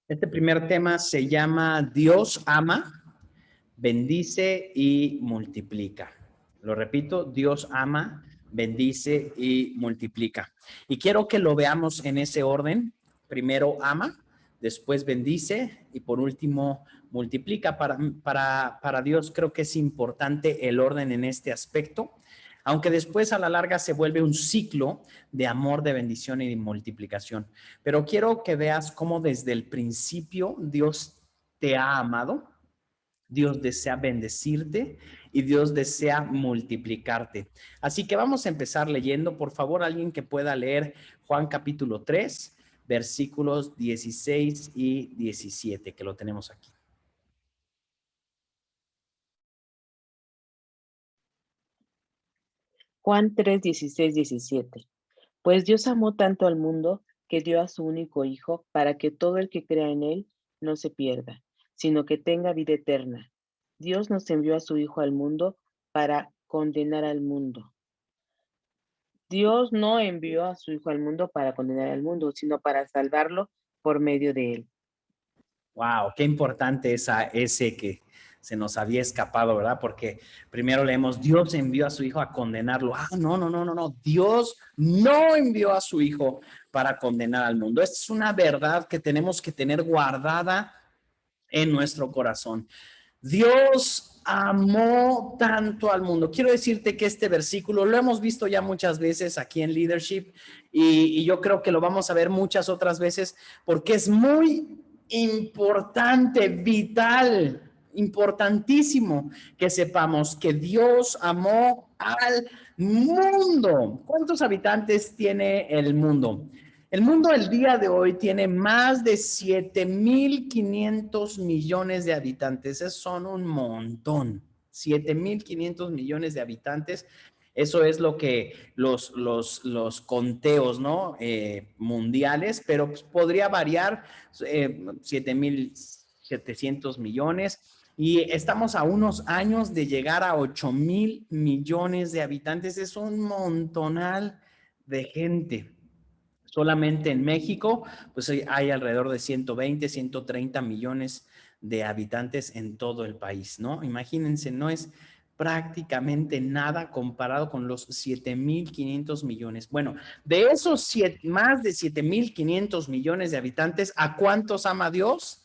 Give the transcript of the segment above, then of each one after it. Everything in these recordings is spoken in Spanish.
Este primer tema se llama Dios ama, bendice y multiplica. Lo repito, Dios ama, bendice y multiplica. Y quiero que lo veamos en ese orden. Primero ama, después bendice y por último multiplica. Para Dios creo que es importante el orden en este aspecto, aunque después a la larga se vuelve un ciclo de amor, de bendición y de multiplicación. Pero quiero que veas cómo desde el principio Dios te ha amado, Dios desea bendecirte y Dios desea multiplicarte. Así que vamos a empezar leyendo. Por favor, alguien que pueda leer Juan capítulo 3, versículos 16 y 17, que lo tenemos aquí. Juan 3, 16, 17. Pues Dios amó tanto al mundo que dio a su único Hijo para que todo el que crea en Él no se pierda, sino que tenga vida eterna. Dios nos envió a su Hijo al mundo para condenar al mundo. Dios no envió a su Hijo al mundo para condenar al mundo, sino para salvarlo por medio de Él. Wow, qué importante ese que se nos había escapado, ¿verdad? Porque primero leemos, Dios envió a su Hijo a condenarlo. No. Dios no envió a su Hijo para condenar al mundo. Esta es una verdad que tenemos que tener guardada en nuestro corazón. Dios amó tanto al mundo. Quiero decirte que este versículo lo hemos visto ya muchas veces aquí en Leadership y yo creo que lo vamos a ver muchas otras veces porque es muy importante, vital, importantísimo que sepamos que Dios amó al mundo. ¿Cuántos habitantes tiene el mundo? El mundo el día de hoy tiene más de 7.500 millones de habitantes. Esos son un montón. 7.500 millones de habitantes. Eso es lo que los conteos, ¿no? Mundiales, pero pues, podría variar 7.700 millones. Y estamos a unos años de llegar a 8.000 millones de habitantes. Es un montonal de gente. Solamente en México, pues hay alrededor de 120, 130 millones de habitantes en todo el país, ¿no? Imagínense, no es prácticamente nada comparado con los 7.500 millones. Bueno, de esos más de 7.500 millones de habitantes, ¿a cuántos ama Dios?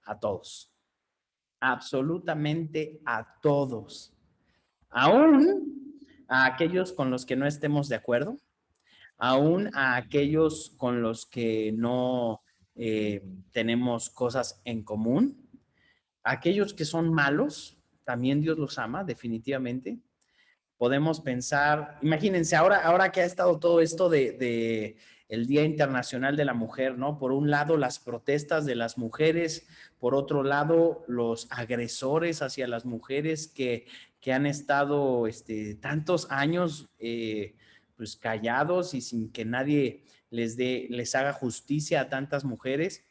A todos. Absolutamente a todos. Aún a aquellos con los que no estemos de acuerdo, aún a aquellos con los que no tenemos cosas en común, aquellos que son malos, también Dios los ama, definitivamente. Podemos pensar, imagínense, ahora que ha estado todo esto de el Día Internacional de la Mujer, ¿no? Por un lado, las protestas de las mujeres, por otro lado, los agresores hacia las mujeres que han estado tantos años pues callados y sin que nadie les haga justicia a tantas mujeres.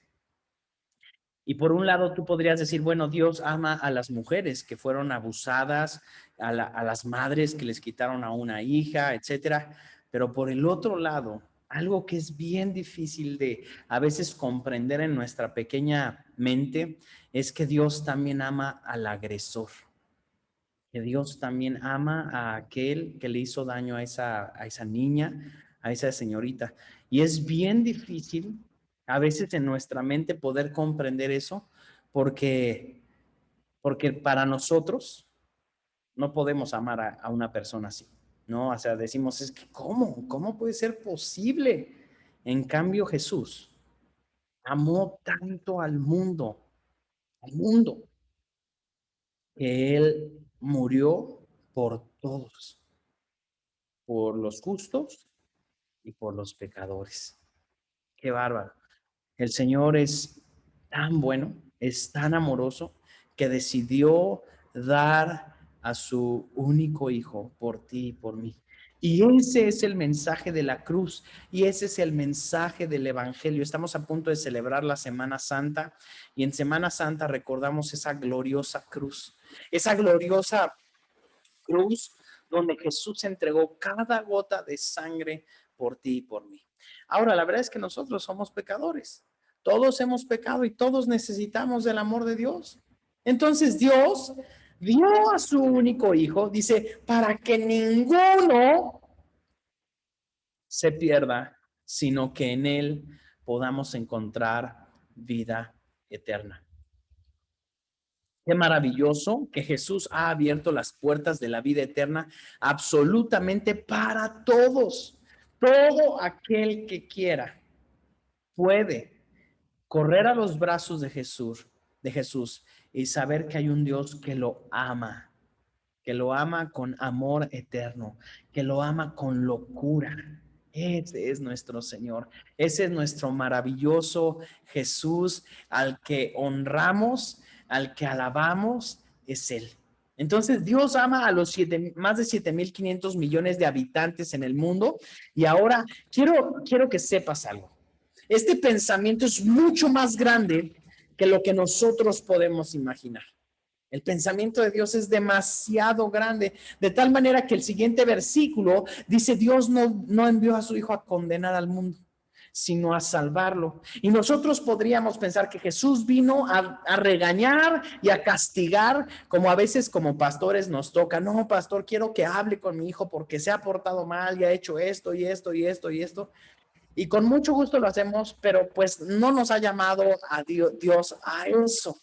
Y por un lado tú podrías decir, bueno, Dios ama a las mujeres que fueron abusadas, a las madres que les quitaron a una hija, etcétera. Pero por el otro lado, algo que es bien difícil de a veces comprender en nuestra pequeña mente es que Dios también ama al agresor, que Dios también ama a aquel que le hizo daño a esa niña, a esa señorita. Y es bien difícil a veces en nuestra mente poder comprender eso porque, porque para nosotros no podemos amar a una persona así, ¿no? O sea, decimos, es que ¿cómo puede ser posible? En cambio, Jesús amó tanto al mundo, que Él murió por todos, por los justos y por los pecadores. Qué bárbaro. El Señor es tan bueno, es tan amoroso, que decidió dar a su único hijo por ti y por mí. Y ese es el mensaje de la cruz y ese es el mensaje del Evangelio. Estamos a punto de celebrar la Semana Santa y en Semana Santa recordamos esa gloriosa cruz donde Jesús entregó cada gota de sangre por ti y por mí. Ahora, la verdad es que nosotros somos pecadores. Todos hemos pecado y todos necesitamos del amor de Dios. Entonces Dios dio a su único hijo, dice, para que ninguno se pierda, sino que en él podamos encontrar vida eterna. Qué maravilloso que Jesús ha abierto las puertas de la vida eterna absolutamente para todos. Todo aquel que quiera puede correr a los brazos de Jesús y saber que hay un Dios que lo ama con amor eterno, que lo ama con locura. Ese es nuestro Señor, ese es nuestro maravilloso Jesús al que honramos, al que alabamos, es Él. Entonces Dios ama a los más de 7.500 millones de habitantes en el mundo y ahora quiero que sepas algo. Este pensamiento es mucho más grande que lo que nosotros podemos imaginar. El pensamiento de Dios es demasiado grande, de tal manera que el siguiente versículo dice, Dios no envió a su Hijo a condenar al mundo, sino a salvarlo. Y nosotros podríamos pensar que Jesús vino a regañar y a castigar, como a veces como pastores nos toca. No, pastor, quiero que hable con mi hijo porque se ha portado mal y ha hecho esto y esto y esto y esto. Y con mucho gusto lo hacemos, pero pues no nos ha llamado a Dios a eso.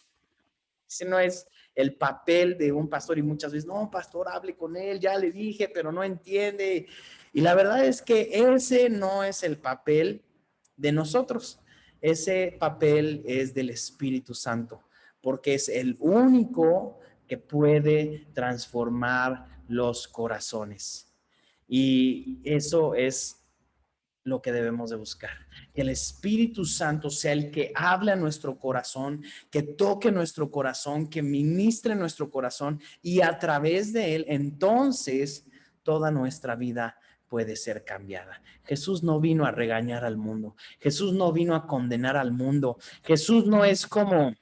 Ese no es el papel de un pastor y muchas veces, no, pastor, hable con él, ya le dije, pero no entiende. Y la verdad es que ese no es el papel de nosotros. Ese papel es del Espíritu Santo, porque es el único que puede transformar los corazones. Y eso es lo que debemos de buscar. Que el Espíritu Santo sea el que hable a nuestro corazón, que toque nuestro corazón, que ministre nuestro corazón y a través de él, entonces toda nuestra vida puede ser cambiada. Jesús no vino a regañar al mundo. Jesús no vino a condenar al mundo. Jesús no es como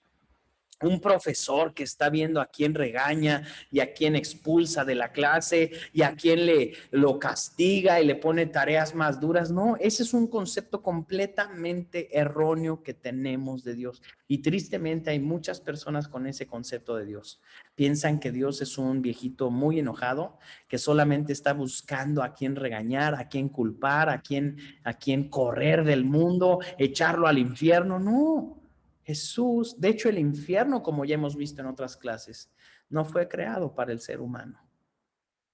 un profesor que está viendo a quién regaña y a quién expulsa de la clase y a quién lo castiga y le pone tareas más duras. No, ese es un concepto completamente erróneo que tenemos de Dios. Y tristemente hay muchas personas con ese concepto de Dios. Piensan que Dios es un viejito muy enojado que solamente está buscando a quién regañar, a quién culpar, a quién correr del mundo, echarlo al infierno. No. Jesús, de hecho el infierno, como ya hemos visto en otras clases, no fue creado para el ser humano.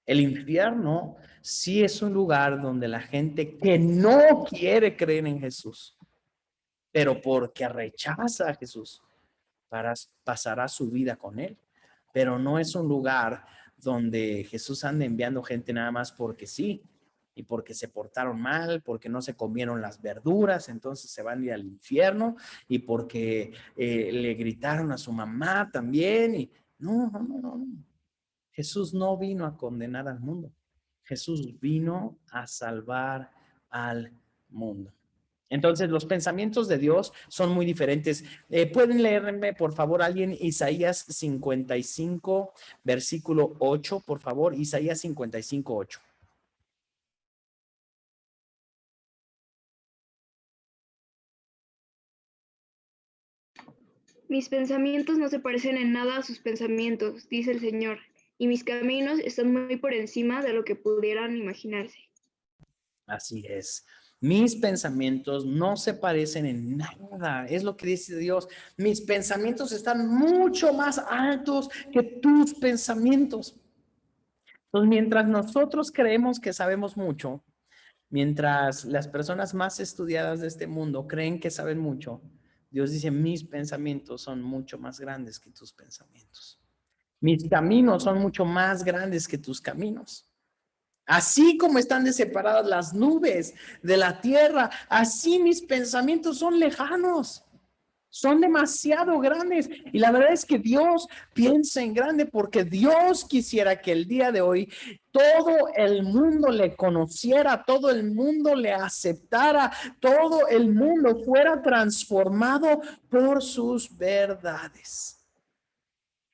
El infierno sí es un lugar donde la gente que no quiere creer en Jesús, pero porque rechaza a Jesús, pasará su vida con él. Pero no es un lugar donde Jesús anda enviando gente nada más porque sí, y porque se portaron mal, porque no se comieron las verduras, entonces se van a ir al infierno, y porque le gritaron a su mamá también. Y no. Jesús no vino a condenar al mundo. Jesús vino a salvar al mundo. Entonces, los pensamientos de Dios son muy diferentes. ¿Pueden leerme, por favor, alguien Isaías 55, versículo 8, por favor? Isaías 55, 8. Mis pensamientos no se parecen en nada a sus pensamientos, dice el Señor, y mis caminos están muy por encima de lo que pudieran imaginarse. Así es. Mis pensamientos no se parecen en nada. Es lo que dice Dios. Mis pensamientos están mucho más altos que tus pensamientos. Entonces, mientras nosotros creemos que sabemos mucho, mientras las personas más estudiadas de este mundo creen que saben mucho, Dios dice, mis pensamientos son mucho más grandes que tus pensamientos. Mis caminos son mucho más grandes que tus caminos. Así como están de separadas las nubes de la tierra, así mis pensamientos son lejanos. Son demasiado grandes. Y la verdad es que Dios piensa en grande porque Dios quisiera que el día de hoy todo el mundo le conociera, todo el mundo le aceptara, todo el mundo fuera transformado por sus verdades.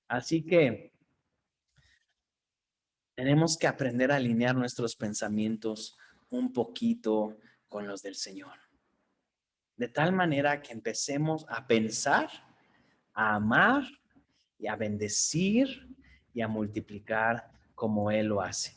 Así que tenemos que aprender a alinear nuestros pensamientos un poquito con los del Señor. De tal manera que empecemos a pensar, a amar y a bendecir y a multiplicar como Él lo hace.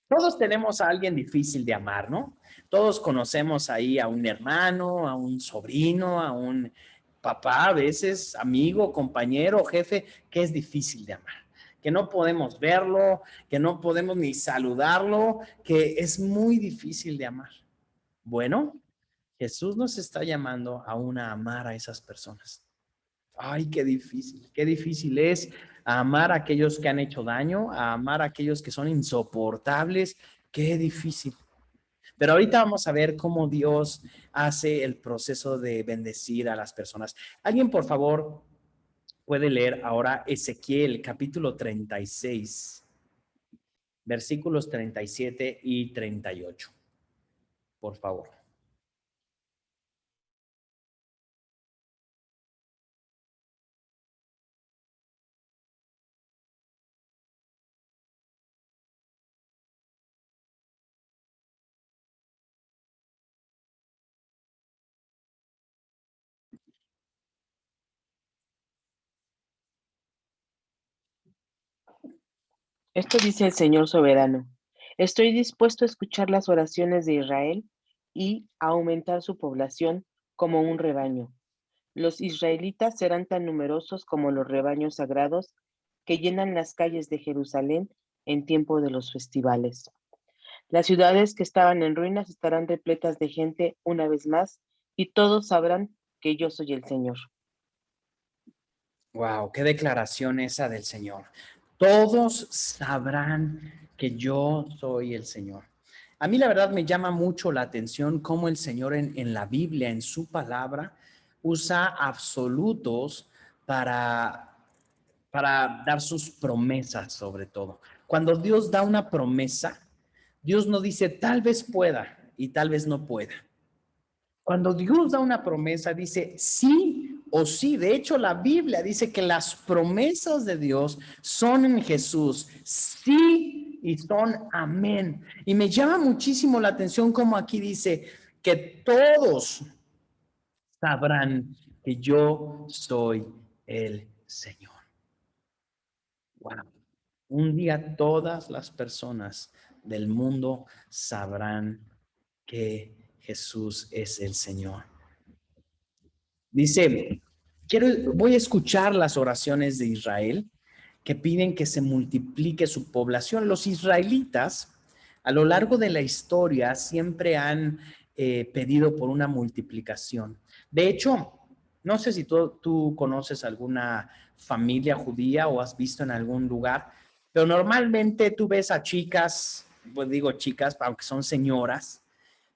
Todos tenemos a alguien difícil de amar, ¿no? Todos conocemos ahí a un hermano, a un sobrino, a un papá, a veces amigo, compañero, jefe, que es difícil de amar, que no podemos verlo, que no podemos ni saludarlo, que es muy difícil de amar. Bueno, Jesús nos está llamando aún a amar a esas personas. Ay, qué difícil es amar a aquellos que han hecho daño, a amar a aquellos que son insoportables, qué difícil. Pero ahorita vamos a ver cómo Dios hace el proceso de bendecir a las personas. ¿Alguien, por favor, puede leer ahora Ezequiel capítulo 36, versículos 37 y 38? Por favor. Esto dice el Señor soberano. Estoy dispuesto a escuchar las oraciones de Israel y a aumentar su población como un rebaño. Los israelitas serán tan numerosos como los rebaños sagrados que llenan las calles de Jerusalén en tiempo de los festivales. Las ciudades que estaban en ruinas estarán repletas de gente una vez más y todos sabrán que yo soy el Señor. Wow, qué declaración esa del Señor. Todos sabrán que yo soy el Señor. A mí la verdad me llama mucho la atención cómo el Señor en la Biblia, en su palabra, usa absolutos para, para dar sus promesas sobre todo. Cuando Dios da una promesa, Dios no dice tal vez pueda y tal vez no pueda. Cuando Dios da una promesa, dice sí o sí. De hecho, la Biblia dice que las promesas de Dios son en Jesús, sí y son amén. Y me llama muchísimo la atención como aquí dice que todos sabrán que yo soy el Señor. Wow. Un día todas las personas del mundo sabrán que Jesús es el Señor. Dice, voy a escuchar las oraciones de Israel que piden que se multiplique su población. Los israelitas a lo largo de la historia siempre han pedido por una multiplicación. De hecho, no sé si tú conoces alguna familia judía o has visto en algún lugar, pero normalmente tú ves a chicas, pues digo chicas, aunque son señoras,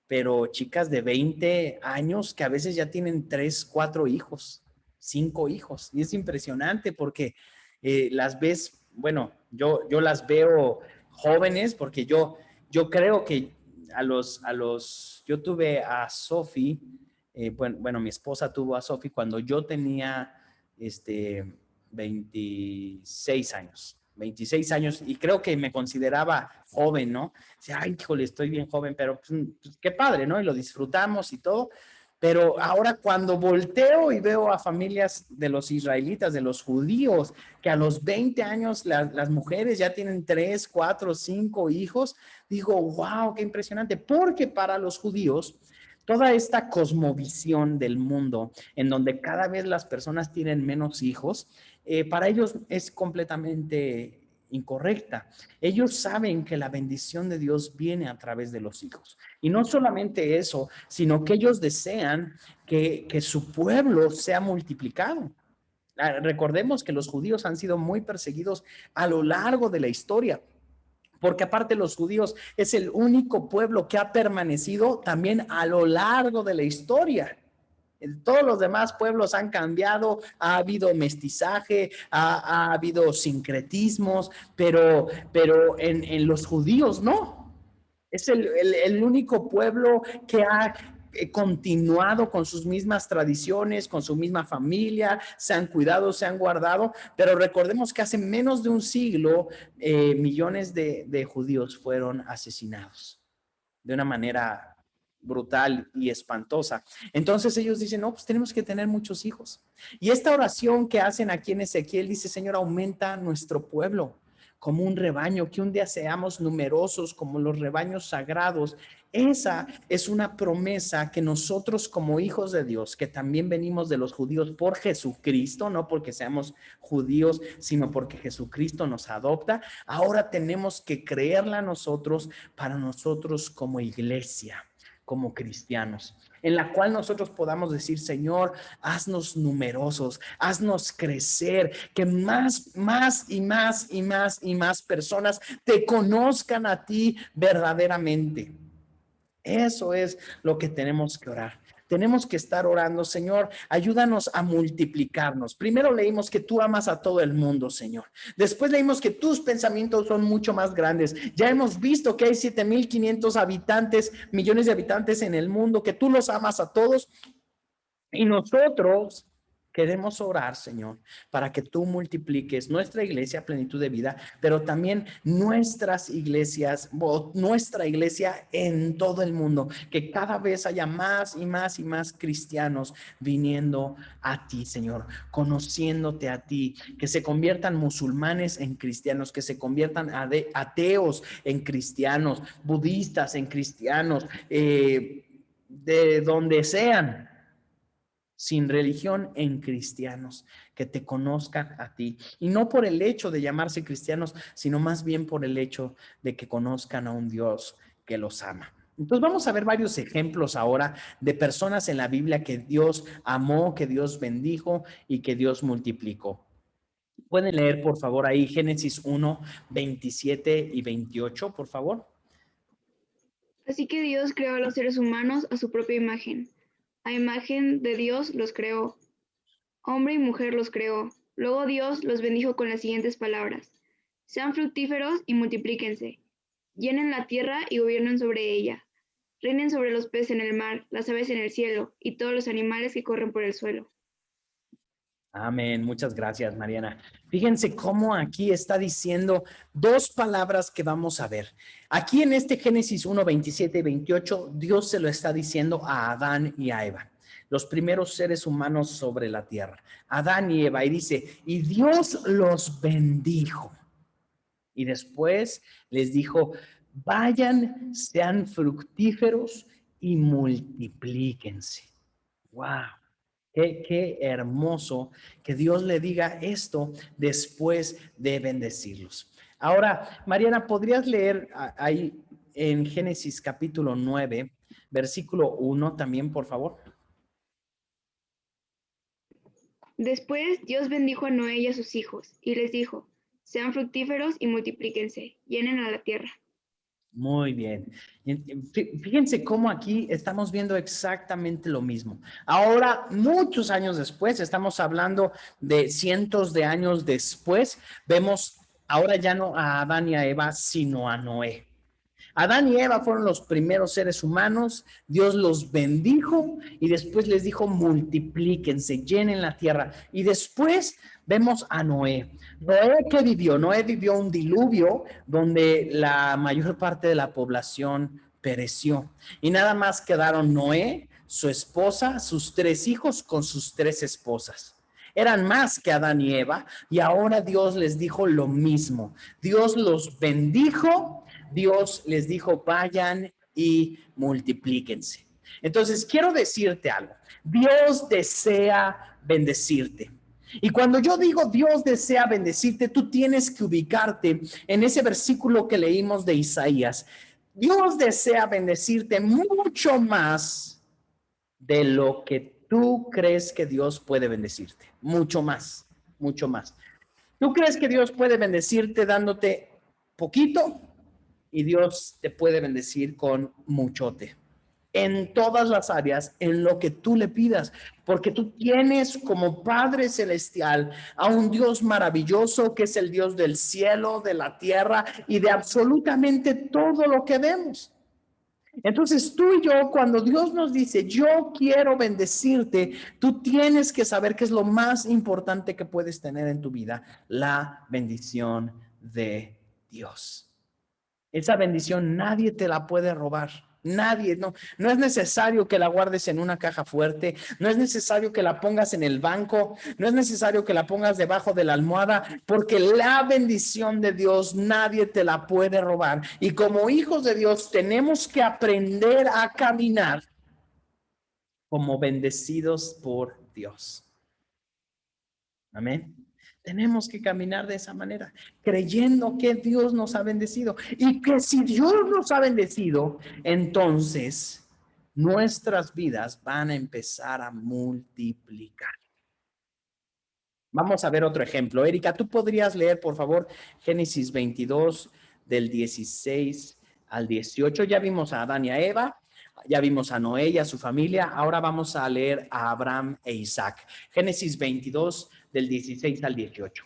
pero chicas de 20 años que a veces ya tienen 3, 4 hijos, 5 hijos. Y es impresionante porque las ves, bueno, yo las veo jóvenes porque yo creo que yo tuve a Sophie, bueno, mi esposa tuvo a Sophie cuando yo tenía 26 años. 26 años y creo que me consideraba joven, ¿no? Decía, ay, híjole, estoy bien joven, pero pues, qué padre, ¿no? Y lo disfrutamos y todo. Pero ahora cuando volteo y veo a familias de los israelitas, de los judíos, que a los 20 años las mujeres ya tienen 3, 4, 5 hijos, digo, wow, qué impresionante, porque para los judíos, toda esta cosmovisión del mundo, en donde cada vez las personas tienen menos hijos, para ellos es completamente incorrecta. Ellos saben que la bendición de Dios viene a través de los hijos. Y no solamente eso, sino que ellos desean que su pueblo sea multiplicado. Recordemos que los judíos han sido muy perseguidos a lo largo de la historia, porque aparte los judíos es el único pueblo que ha permanecido también a lo largo de la historia. Todos los demás pueblos han cambiado, ha habido mestizaje, ha habido sincretismos, pero en los judíos no. Es el único pueblo que ha continuado con sus mismas tradiciones, con su misma familia, se han cuidado, se han guardado, pero recordemos que hace menos de un siglo millones de judíos fueron asesinados de una manera brutal y espantosa. Entonces ellos dicen, no, pues tenemos que tener muchos hijos. Y esta oración que hacen aquí en Ezequiel dice, Señor, aumenta nuestro pueblo como un rebaño, que un día seamos numerosos como los rebaños sagrados. Esa es una promesa que nosotros como hijos de Dios, que también venimos de los judíos por Jesucristo, no porque seamos judíos, sino porque Jesucristo nos adopta, ahora tenemos que creerla nosotros para nosotros como iglesia, como cristianos, en la cual nosotros podamos decir, Señor, haznos numerosos, haznos crecer, que más y más personas te conozcan a ti verdaderamente. Eso es lo que tenemos que orar. Tenemos que estar orando, Señor, ayúdanos a multiplicarnos. Primero leímos que tú amas a todo el mundo, Señor. Después leímos que tus pensamientos son mucho más grandes. Ya hemos visto que hay 7,500 habitantes, millones de habitantes en el mundo, que tú los amas a todos. Y nosotros queremos orar, Señor, para que tú multipliques nuestra iglesia, Plenitud de Vida, pero también nuestras iglesias, nuestra iglesia en todo el mundo, que cada vez haya más y más y más cristianos viniendo a ti, Señor, conociéndote a ti, que se conviertan musulmanes en cristianos, que se conviertan ateos en cristianos, budistas en cristianos, de donde sean, sin religión, en cristianos, que te conozcan a ti. Y no por el hecho de llamarse cristianos, sino más bien por el hecho de que conozcan a un Dios que los ama. Entonces vamos a ver varios ejemplos ahora de personas en la Biblia que Dios amó, que Dios bendijo y que Dios multiplicó. Pueden leer, por favor, ahí Génesis 1, 27 y 28, por favor. Así que Dios creó a los seres humanos a su propia imagen. A imagen de Dios los creó. Hombre y mujer los creó. Luego Dios los bendijo con las siguientes palabras. Sean fructíferos y multiplíquense. Llenen la tierra y gobiernen sobre ella. Reinen sobre los peces en el mar, las aves en el cielo y todos los animales que corren por el suelo. Amén. Muchas gracias, Mariana. Fíjense cómo aquí está diciendo dos palabras que vamos a ver. Aquí en este Génesis 1, 27 y 28, Dios se lo está diciendo a Adán y a Eva, los primeros seres humanos sobre la tierra. Adán y Eva, y dice, y Dios los bendijo. Y después les dijo, vayan, sean fructíferos y multiplíquense. ¡Wow! Qué hermoso que Dios le diga esto después de bendecirlos. Ahora, Mariana, ¿podrías leer ahí en Génesis capítulo 9, versículo 1 también, por favor? Después Dios bendijo a Noé y a sus hijos, y les dijo, sean fructíferos y multiplíquense, llenen a la tierra. Muy bien. Fíjense cómo aquí estamos viendo exactamente lo mismo. Ahora, muchos años después, estamos hablando de cientos de años después, vemos ahora ya no a Adán y a Eva, sino a Noé. Adán y Eva fueron los primeros seres humanos, Dios los bendijo y después les dijo multiplíquense, llenen la tierra. Y después vemos a Noé. Noé, ¿qué vivió? Noé vivió un diluvio donde la mayor parte de la población pereció. Y nada más quedaron Noé, su esposa, sus 3 hijos con sus 3 esposas. Eran más que Adán y Eva y ahora Dios les dijo lo mismo. Dios los bendijo. Dios les dijo, vayan y multiplíquense. Entonces, quiero decirte algo. Dios desea bendecirte. Y cuando yo digo Dios desea bendecirte, tú tienes que ubicarte en ese versículo que leímos de Isaías. Dios desea bendecirte mucho más de lo que tú crees que Dios puede bendecirte. Mucho más, mucho más. ¿Tú crees que Dios puede bendecirte dándote poquito? Y Dios te puede bendecir con muchote en todas las áreas, en lo que tú le pidas, porque tú tienes como Padre Celestial a un Dios maravilloso que es el Dios del cielo, de la tierra y de absolutamente todo lo que vemos. Entonces tú y yo, cuando Dios nos dice, yo quiero bendecirte, tú tienes que saber que es lo más importante que puedes tener en tu vida, la bendición de Dios. Esa bendición nadie te la puede robar. Nadie, no es necesario que la guardes en una caja fuerte, no es necesario que la pongas en el banco, no es necesario que la pongas debajo de la almohada, porque la bendición de Dios nadie te la puede robar. Y como hijos de Dios tenemos que aprender a caminar como bendecidos por Dios. Amén. Tenemos que caminar de esa manera, creyendo que Dios nos ha bendecido y que si Dios nos ha bendecido, entonces nuestras vidas van a empezar a multiplicar. Vamos a ver otro ejemplo. Erika, ¿tú podrías leer, por favor, Génesis 22 del 16 al 18? Ya vimos a Adán y a Eva, ya vimos a Noé y a su familia. Ahora vamos a leer a Abraham e Isaac. Génesis 22 del 16 al 18.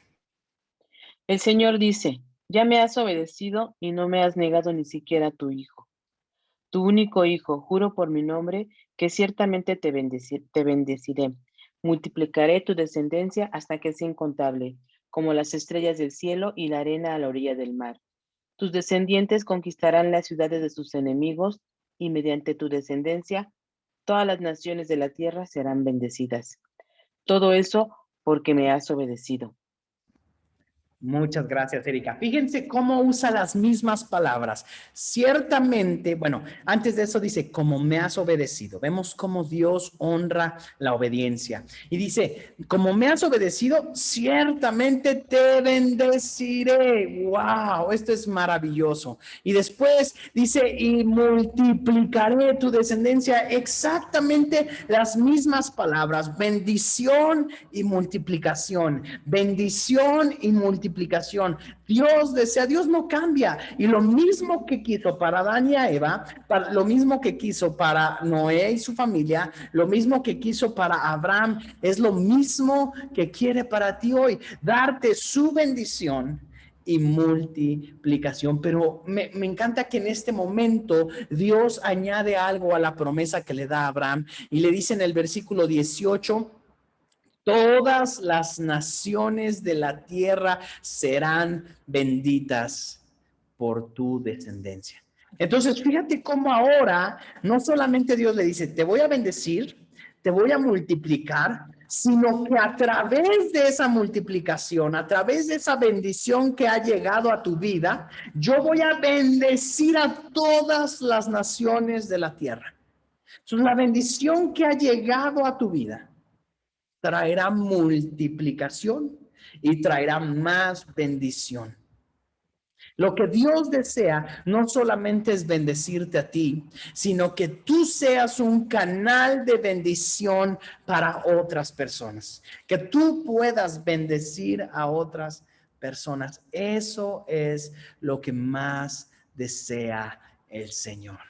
El Señor dice, ya me has obedecido y no me has negado ni siquiera a tu hijo. Tu único hijo, juro por mi nombre, que ciertamente te bendeciré. Multiplicaré tu descendencia hasta que sea incontable, como las estrellas del cielo y la arena a la orilla del mar. Tus descendientes conquistarán las ciudades de sus enemigos, y mediante tu descendencia, todas las naciones de la tierra serán bendecidas. Todo eso porque me has obedecido. Muchas gracias, Erika. Fíjense cómo usa las mismas palabras. Ciertamente, bueno, antes de eso dice, como me has obedecido. Vemos cómo Dios honra la obediencia. Y dice, como me has obedecido, ciertamente te bendeciré. Wow, esto es maravilloso. Y después dice, y multiplicaré tu descendencia. Exactamente las mismas palabras, bendición y multiplicación. Bendición y multiplicación. Dios desea, Dios no cambia. Y lo mismo que quiso para Adán y a Eva, lo mismo que quiso para Noé y su familia, lo mismo que quiso para Abraham, es lo mismo que quiere para ti hoy, darte su bendición y multiplicación. Pero me encanta que en este momento Dios añade algo a la promesa que le da a Abraham y le dice en el versículo 18, todas las naciones de la tierra serán benditas por tu descendencia. Entonces, fíjate cómo ahora no solamente Dios le dice, te voy a bendecir, te voy a multiplicar, sino que a través de esa multiplicación, a través de esa bendición que ha llegado a tu vida, yo voy a bendecir a todas las naciones de la tierra. Entonces, la bendición que ha llegado a tu vida traerá multiplicación y traerá más bendición. Lo que Dios desea no solamente es bendecirte a ti, sino que tú seas un canal de bendición para otras personas, que tú puedas bendecir a otras personas. Eso es lo que más desea el Señor.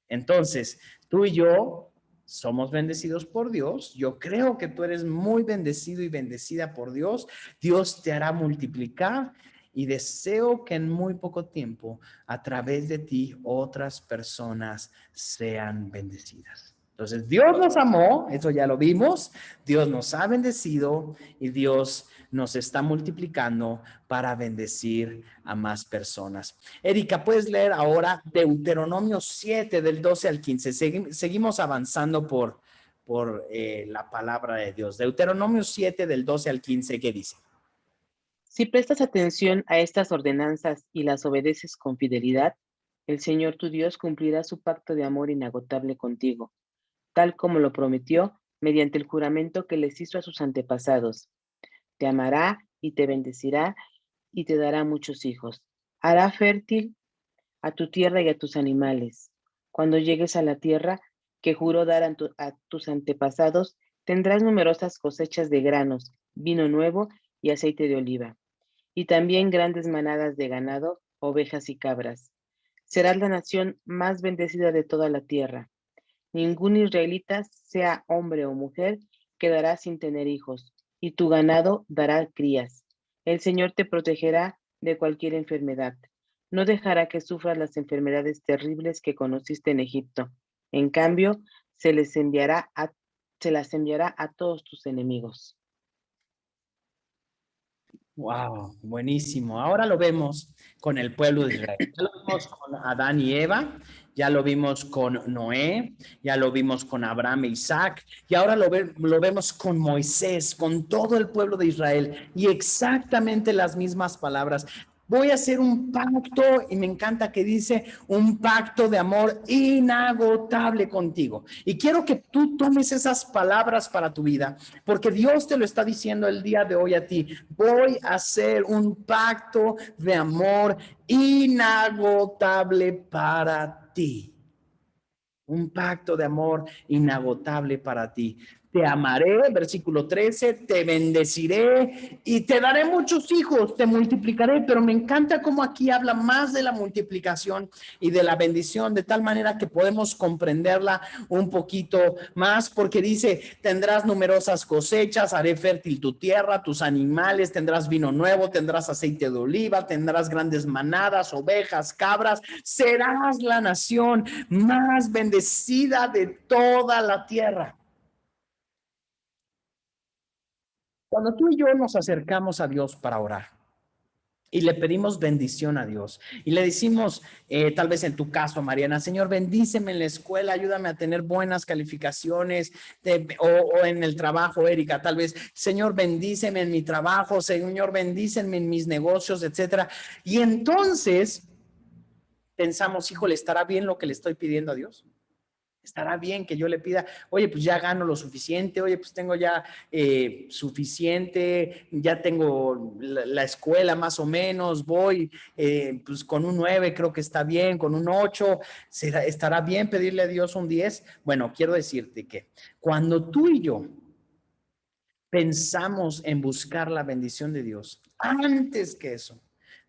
Entonces, tú y yo somos bendecidos por Dios. Yo creo que tú eres muy bendecido y bendecida por Dios. Dios te hará multiplicar y deseo que en muy poco tiempo, a través de ti, otras personas sean bendecidas. Entonces, Dios nos amó, eso ya lo vimos, Dios nos ha bendecido y Dios nos está multiplicando para bendecir a más personas. Erika, ¿puedes leer ahora Deuteronomio 7 del 12 al 15? Seguimos avanzando por la palabra de Dios. Deuteronomio 7 del 12 al 15, ¿qué dice? Si prestas atención a estas ordenanzas y las obedeces con fidelidad, el Señor tu Dios cumplirá su pacto de amor inagotable contigo, tal como lo prometió mediante el juramento que les hizo a sus antepasados. Te amará y te bendecirá y te dará muchos hijos. Hará fértil a tu tierra y a tus animales. Cuando llegues a la tierra que juró dar a tus antepasados, tendrás numerosas cosechas de granos, vino nuevo y aceite de oliva, y también grandes manadas de ganado, ovejas y cabras. Serás la nación más bendecida de toda la tierra. Ningún israelita, sea hombre o mujer, quedará sin tener hijos, y tu ganado dará crías. El Señor te protegerá de cualquier enfermedad. No dejará que sufras las enfermedades terribles que conociste en Egipto. En cambio, se las enviará a todos tus enemigos. Wow, buenísimo. Ahora lo vemos con el pueblo de Israel. Ya lo vimos con Adán y Eva, ya lo vimos con Noé, ya lo vimos con Abraham e Isaac, y ahora lo vemos con Moisés, con todo el pueblo de Israel, y exactamente las mismas palabras. Voy a hacer un pacto, y me encanta que dice, un pacto de amor inagotable contigo. Y quiero que tú tomes esas palabras para tu vida, porque Dios te lo está diciendo el día de hoy a ti. Voy a hacer un pacto de amor inagotable para ti. Un pacto de amor inagotable para ti. Te amaré, versículo 13, te bendeciré y te daré muchos hijos, te multiplicaré, pero me encanta cómo aquí habla más de la multiplicación y de la bendición, de tal manera que podemos comprenderla un poquito más, porque dice, tendrás numerosas cosechas, haré fértil tu tierra, tus animales, tendrás vino nuevo, tendrás aceite de oliva, tendrás grandes manadas, ovejas, cabras, serás la nación más bendecida de toda la tierra. Cuando tú y yo nos acercamos a Dios para orar y le pedimos bendición a Dios y le decimos, tal vez en tu caso, Mariana, Señor, bendíceme en la escuela, ayúdame a tener buenas calificaciones, o en el trabajo, Erika, tal vez, Señor, bendíceme en mi trabajo, Señor, bendíceme en mis negocios, etcétera. Y entonces pensamos, híjole, ¿estará bien lo que le estoy pidiendo a Dios? ¿Estará bien que yo le pida, oye, pues ya gano lo suficiente, oye, pues tengo ya suficiente, ya tengo la escuela más o menos, voy pues con un 9 creo que está bien, con un 8, ¿estará bien pedirle a Dios un 10? Bueno, quiero decirte que cuando tú y yo pensamos en buscar la bendición de Dios, antes que eso,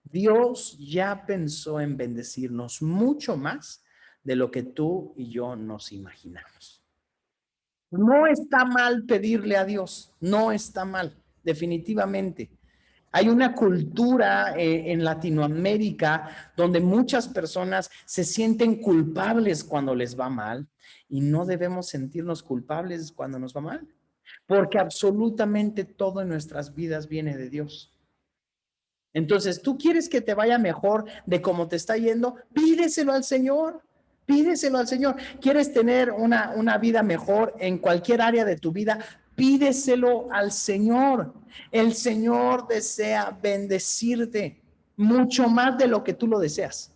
Dios ya pensó en bendecirnos mucho más de lo que tú y yo nos imaginamos. No está mal pedirle a Dios, no está mal, definitivamente. Hay una cultura en Latinoamérica donde muchas personas se sienten culpables cuando les va mal y no debemos sentirnos culpables cuando nos va mal, porque absolutamente todo en nuestras vidas viene de Dios. Entonces, tú quieres que te vaya mejor de cómo te está yendo, pídeselo al Señor, pídeselo al Señor. ¿Quieres tener una vida mejor en cualquier área de tu vida? Pídeselo al Señor. El Señor desea bendecirte mucho más de lo que tú lo deseas.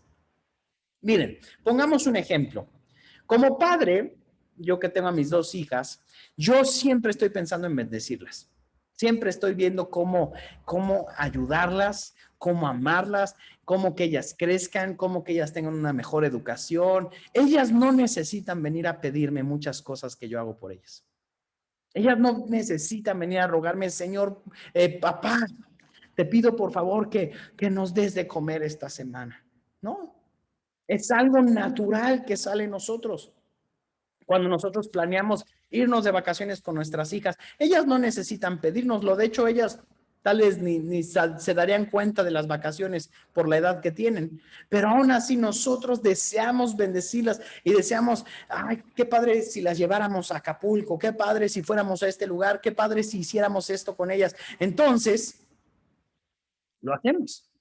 Miren, pongamos un ejemplo. Como padre, yo que tengo a mis dos hijas, yo siempre estoy pensando en bendecirlas. Siempre estoy viendo cómo ayudarlas, cómo amarlas, cómo que ellas crezcan, cómo que ellas tengan una mejor educación. Ellas no necesitan venir a pedirme muchas cosas que yo hago por ellas. Ellas no necesitan venir a rogarme, Señor, papá, te pido por favor que nos des de comer esta semana. No, es algo natural que sale en nosotros. Cuando nosotros planeamos irnos de vacaciones con nuestras hijas, ellas no necesitan pedírnoslo. De hecho, ellas tal vez ni se darían cuenta de las vacaciones por la edad que tienen. Pero aún así nosotros deseamos bendecirlas y deseamos, ay, qué padre si las lleváramos a Acapulco, qué padre si fuéramos a este lugar, qué padre si hiciéramos esto con ellas. Entonces, lo hacemos.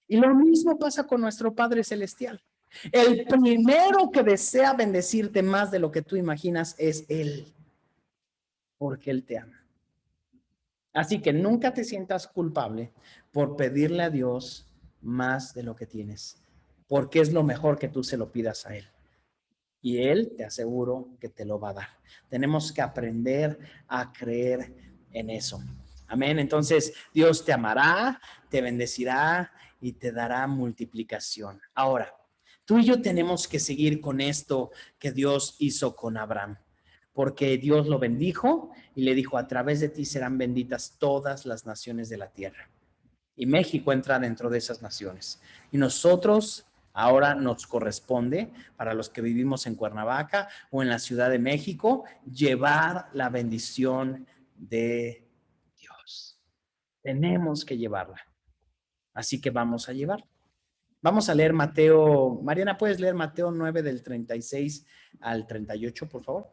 Y lo mismo pasa con nuestro Padre Celestial. El primero que desea bendecirte más de lo que tú imaginas es Él, porque Él te ama. Así que nunca te sientas culpable por pedirle a Dios más de lo que tienes, porque es lo mejor que tú se lo pidas a Él. Y Él, te aseguro, que te lo va a dar. Tenemos que aprender a creer en eso. Amén. Entonces, Dios te amará, te bendecirá y te dará multiplicación. Ahora, tú y yo tenemos que seguir con esto que Dios hizo con Abraham, porque Dios lo bendijo y le dijo, a través de ti serán benditas todas las naciones de la tierra. Y México entra dentro de esas naciones. Y nosotros ahora nos corresponde, para los que vivimos en Cuernavaca o en la Ciudad de México, llevar la bendición de Dios. Tenemos que llevarla. Así que vamos a llevarla. Vamos a leer Mateo. Mariana, ¿puedes leer Mateo 9 del 36 al 38, por favor?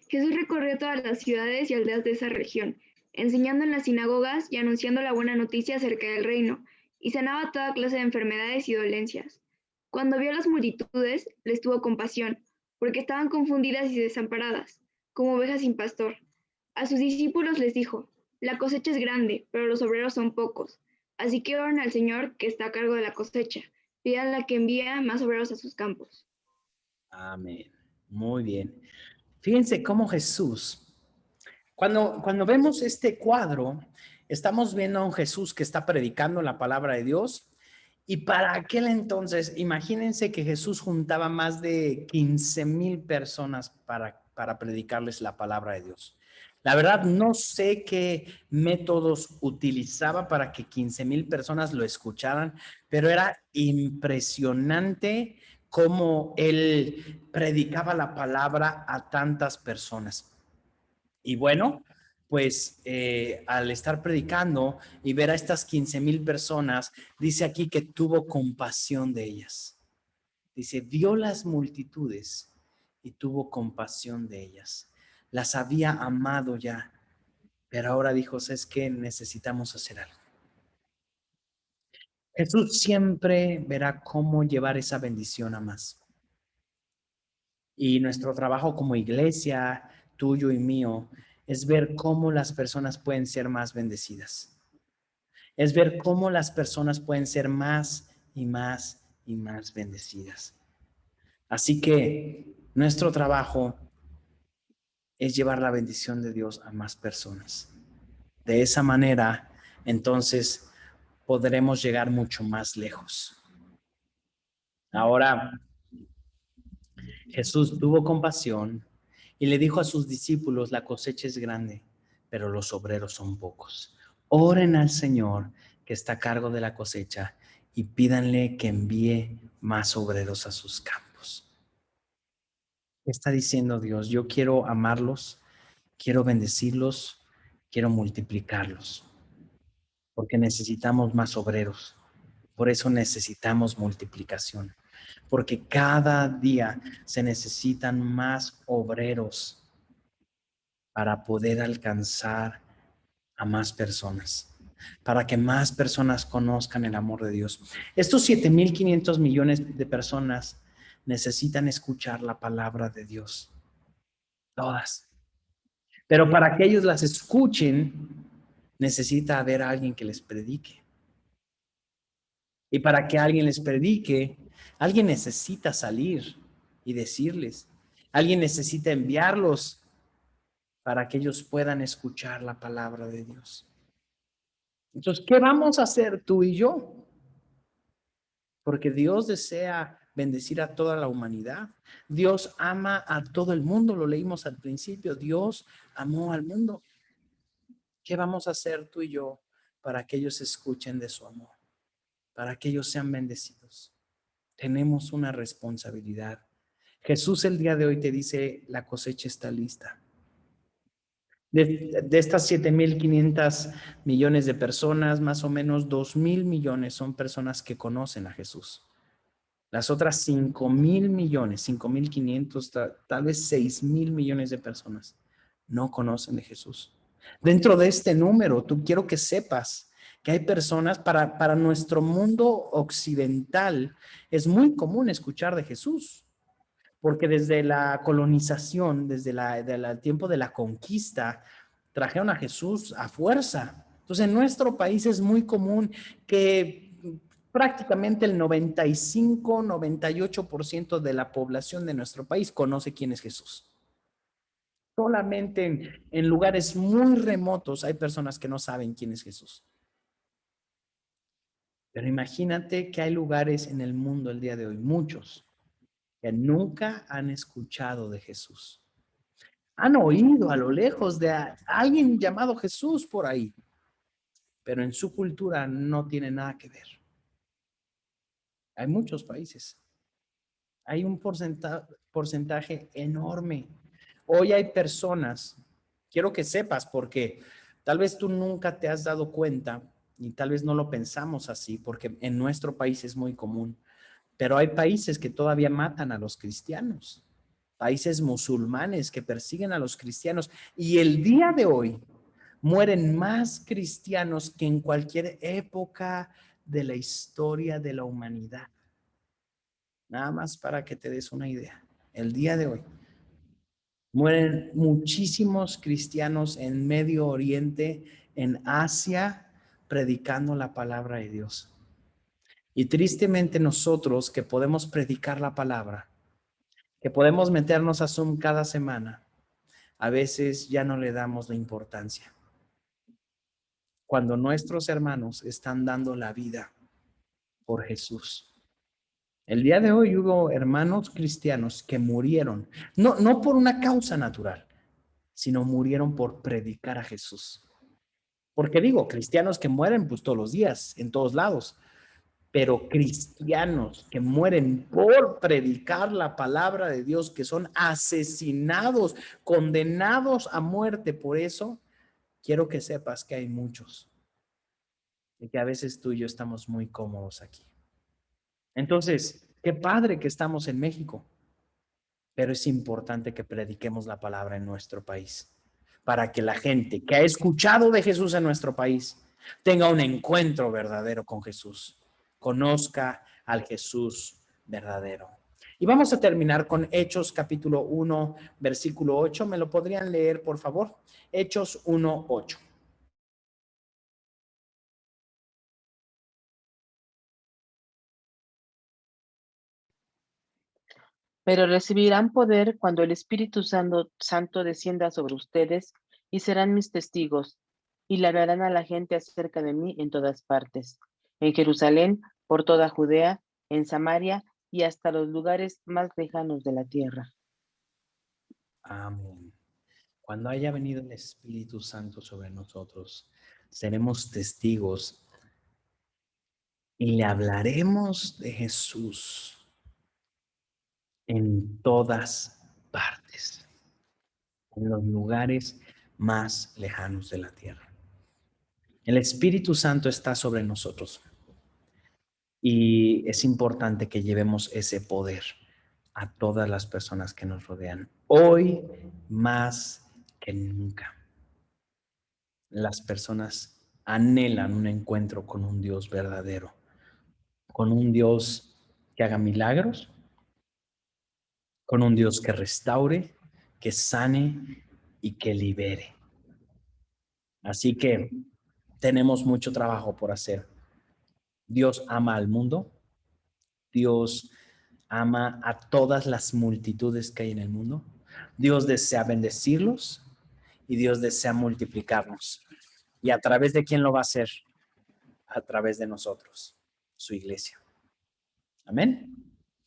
Jesús recorrió todas las ciudades y aldeas de esa región, enseñando en las sinagogas y anunciando la buena noticia acerca del reino, y sanaba toda clase de enfermedades y dolencias. Cuando vio a las multitudes, les tuvo compasión, porque estaban confundidas y desamparadas, como ovejas sin pastor. A sus discípulos les dijo: la cosecha es grande, pero los obreros son pocos. Así que oren al Señor que está a cargo de la cosecha. Pídanle que envíe más obreros a sus campos. Amén. Muy bien. Fíjense cómo Jesús, cuando vemos este cuadro, estamos viendo a un Jesús que está predicando la palabra de Dios. Y para aquel entonces, imagínense que Jesús juntaba más de 15,000 personas para predicarles la palabra de Dios. La verdad, no sé qué métodos utilizaba para que 15,000 personas lo escucharan, pero era impresionante cómo él predicaba la palabra a tantas personas. Y bueno, pues al estar predicando y ver a estas 15,000 personas, dice aquí que tuvo compasión de ellas. Dice, vio las multitudes y tuvo compasión de ellas. Las había amado ya, pero ahora dijo, ¿sabes qué? Necesitamos hacer algo. Jesús siempre verá cómo llevar esa bendición a más. Y nuestro trabajo como iglesia, tuyo y mío, es ver cómo las personas pueden ser más bendecidas. Es ver cómo las personas pueden ser más y más y más bendecidas. Así que nuestro trabajo es llevar la bendición de Dios a más personas. De esa manera, entonces, podremos llegar mucho más lejos. Ahora, Jesús tuvo compasión y le dijo a sus discípulos, la cosecha es grande, pero los obreros son pocos. Oren al Señor que está a cargo de la cosecha y pídanle que envíe más obreros a sus campos. ¿Qué está diciendo Dios? Yo quiero amarlos, quiero bendecirlos, quiero multiplicarlos, porque necesitamos más obreros. Por eso necesitamos multiplicación, porque cada día se necesitan más obreros para poder alcanzar a más personas, para que más personas conozcan el amor de Dios. Estos 7,500 millones de personas necesitan escuchar la palabra de Dios, todas. Pero para que ellos las escuchen, necesita haber alguien que les predique. Y para que alguien les predique, alguien necesita salir y decirles. Alguien necesita enviarlos para que ellos puedan escuchar la palabra de Dios. Entonces, ¿qué vamos a hacer tú y yo? Porque Dios desea bendecir a toda la humanidad. Dios ama a todo el mundo, lo leímos al principio. Dios amó al mundo. ¿Qué vamos a hacer tú y yo para que ellos escuchen de su amor? Para que ellos sean bendecidos. Tenemos una responsabilidad. Jesús el día de hoy te dice, la cosecha está lista. De estas 7,500 millones de personas, más o menos 2,000 millones son personas que conocen a Jesús. Las otras 5,000 millones, 5,500, tal vez 6,000 millones de personas no conocen de Jesús. Dentro de este número, quiero que sepas que hay personas, para nuestro mundo occidental, es muy común escuchar de Jesús, porque desde la colonización, desde el tiempo de la conquista, trajeron a Jesús a fuerza. Entonces, en nuestro país es muy común que prácticamente el 95, 98% de la población de nuestro país conoce quién es Jesús. Solamente en lugares muy remotos hay personas que no saben quién es Jesús. Pero imagínate que hay lugares en el mundo el día de hoy, muchos, que nunca han escuchado de Jesús. Han oído a lo lejos de alguien llamado Jesús por ahí, pero en su cultura no tiene nada que ver. Hay muchos países. Hay un porcentaje enorme. Hoy hay personas, quiero que sepas, porque tal vez tú nunca te has dado cuenta y tal vez no lo pensamos así, porque en nuestro país es muy común, pero hay países que todavía matan a los cristianos. países musulmanes que persiguen a los cristianos. Y el día de hoy mueren más cristianos que en cualquier época de la historia de la humanidad. Nada más para que te des una idea. El día de hoy mueren muchísimos cristianos en Medio Oriente, en Asia, predicando la palabra de Dios. Y tristemente nosotros que podemos predicar la palabra, que podemos meternos a Zoom cada semana, a veces ya no le damos la importancia. Cuando nuestros hermanos están dando la vida por Jesús. El día de hoy hubo hermanos cristianos que murieron, no por una causa natural, sino murieron por predicar a Jesús. Porque digo, cristianos que mueren pues todos los días, en todos lados, pero cristianos que mueren por predicar la palabra de Dios, que son asesinados, condenados a muerte por eso, quiero que sepas que hay muchos y que a veces tú y yo estamos muy cómodos aquí. Entonces, qué padre que estamos en México, pero es importante que prediquemos la palabra en nuestro país, para que la gente que ha escuchado de Jesús en nuestro país tenga un encuentro verdadero con Jesús, conozca al Jesús verdadero. Y vamos a terminar con Hechos capítulo 1, versículo 8. ¿Me lo podrían leer, por favor? Hechos 1, 8. Pero recibirán poder cuando el Espíritu Santo descienda sobre ustedes y serán mis testigos y le hablarán a la gente acerca de mí en todas partes, en Jerusalén, por toda Judea, en Samaria y hasta los lugares más lejanos de la tierra. Amén. Cuando haya venido el Espíritu Santo sobre nosotros, seremos testigos y le hablaremos de Jesús en todas partes, en los lugares más lejanos de la tierra. El Espíritu Santo está sobre nosotros y es importante que llevemos ese poder a todas las personas que nos rodean. Hoy más que nunca, las personas anhelan un encuentro con un Dios verdadero, con un Dios que haga milagros, con un Dios que restaure, que sane y que libere. Así que tenemos mucho trabajo por hacer. Dios ama al mundo, Dios ama a todas las multitudes que hay en el mundo, Dios desea bendecirlos y Dios desea multiplicarnos. ¿Y a través de quién lo va a hacer? A través de nosotros, su iglesia. Amén.